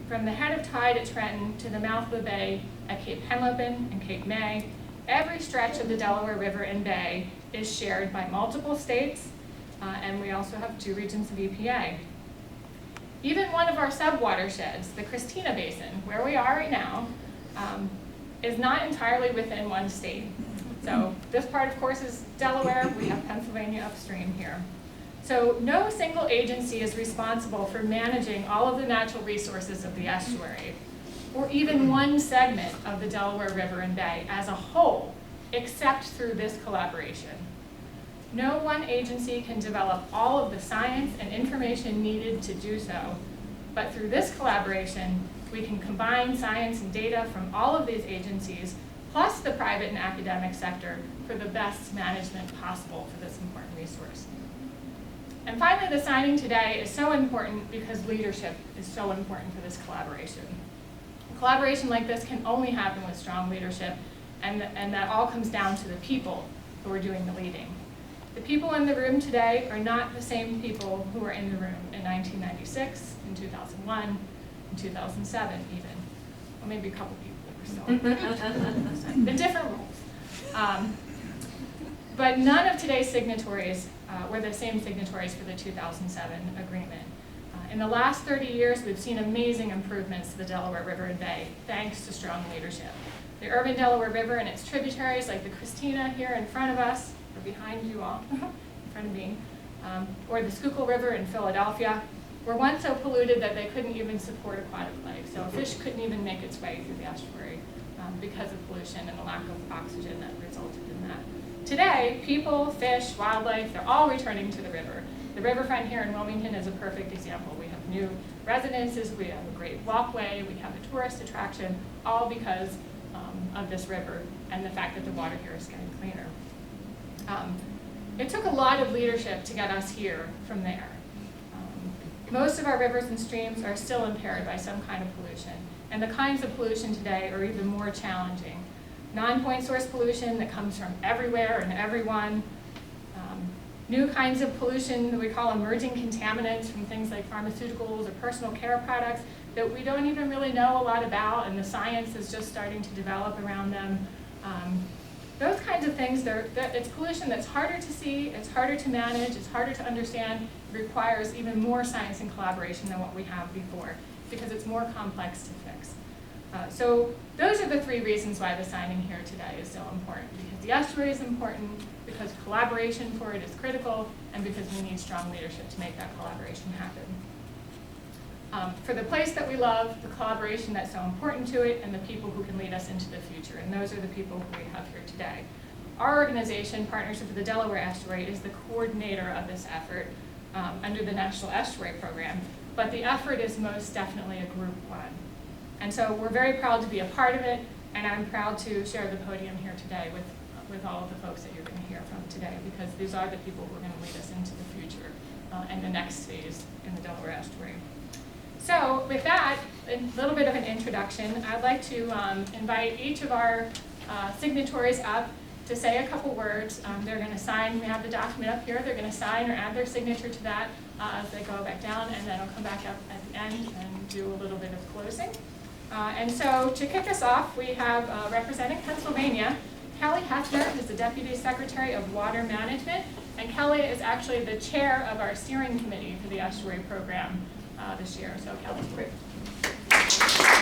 From the head of tide at Trenton to the mouth of the bay at Cape Henlopen and Cape May, every stretch of the Delaware River and Bay is shared by multiple states, and we also have 2 regions of EPA. Even one of our sub-watersheds, the Christina Basin, where we are right now, is not entirely within one state. So this part, of course, is Delaware. We have Pennsylvania upstream here. So no single agency is responsible for managing all of the natural resources of the estuary, or even one segment of the Delaware River and Bay as a whole, except through this collaboration. No one agency can develop all of the science and information needed to do so, but through this collaboration, we can combine science and data from all of these agencies, plus the private and academic sector, for the best management possible for this important resource. And finally, the signing today is so important because leadership is so important for this collaboration. A collaboration like this can only happen with strong leadership, and that all comes down to the people who are doing the leading. The people in the room today are not the same people who were in the room in 1996, in 2001, in 2007 even. Well, maybe a couple people that were still in different roles. But none of today's signatories were the same signatories for the 2007 agreement. In the last 30 years, we've seen amazing improvements to the Delaware River and Bay, thanks to strong leadership. The urban Delaware River and its tributaries, like the Christina here in front of us, or behind you all, in front of me, or the Schuylkill River in Philadelphia, were once so polluted that they couldn't even support aquatic life. So a fish couldn't even make its way through the estuary because of pollution and the lack of oxygen that resulted in that. Today, people, fish, wildlife, they're all returning to the river. The riverfront here in Wilmington is a perfect example. We have new residences, we have a great walkway, we have a tourist attraction, all because of this river and the fact that the water here is getting cleaner. It took a lot of leadership to get us here from there. Most of our rivers and streams are still impaired by some kind of pollution, and the kinds of pollution today are even more challenging. Non-point source pollution that comes from everywhere and everyone. New kinds of pollution that we call emerging contaminants from things like pharmaceuticals or personal care products that we don't even really know a lot about, and the science is just starting to develop around them. Those kinds of things, it's pollution that's harder to see, it's harder to manage, it's harder to understand. It requires even more science and collaboration than what we have before, because it's more complex to fix. So those are the 3 reasons why the signing here today is so important. Because the estuary is important, because collaboration for it is critical, and because we need strong leadership to make that collaboration happen. For the place that we love, the collaboration that's so important to it, and the people who can lead us into the future. And those are the people who we have here today. Our organization, Partnership for the Delaware Estuary, is the coordinator of this effort under the National Estuary Program. But the effort is most definitely a group one. And so we're very proud to be a part of it, and I'm proud to share the podium here today with all of the folks that you're going to hear from today, because these are the people who are going to lead us into the future and the next phase in the Delaware Estuary. So with that, a little bit of an introduction. I'd like to invite each of our signatories up to say a couple words. They're going to sign, we have the document up here, they're going to sign or add their signature to that as they go back down, and then I'll come back up at the end and do a little bit of closing. And so to kick us off, we have representing Pennsylvania, Kelly Hester, who's the Deputy Secretary of Water Management, and Kelly is actually the chair of our steering committee for the Estuary Program this year. So Kelly, great.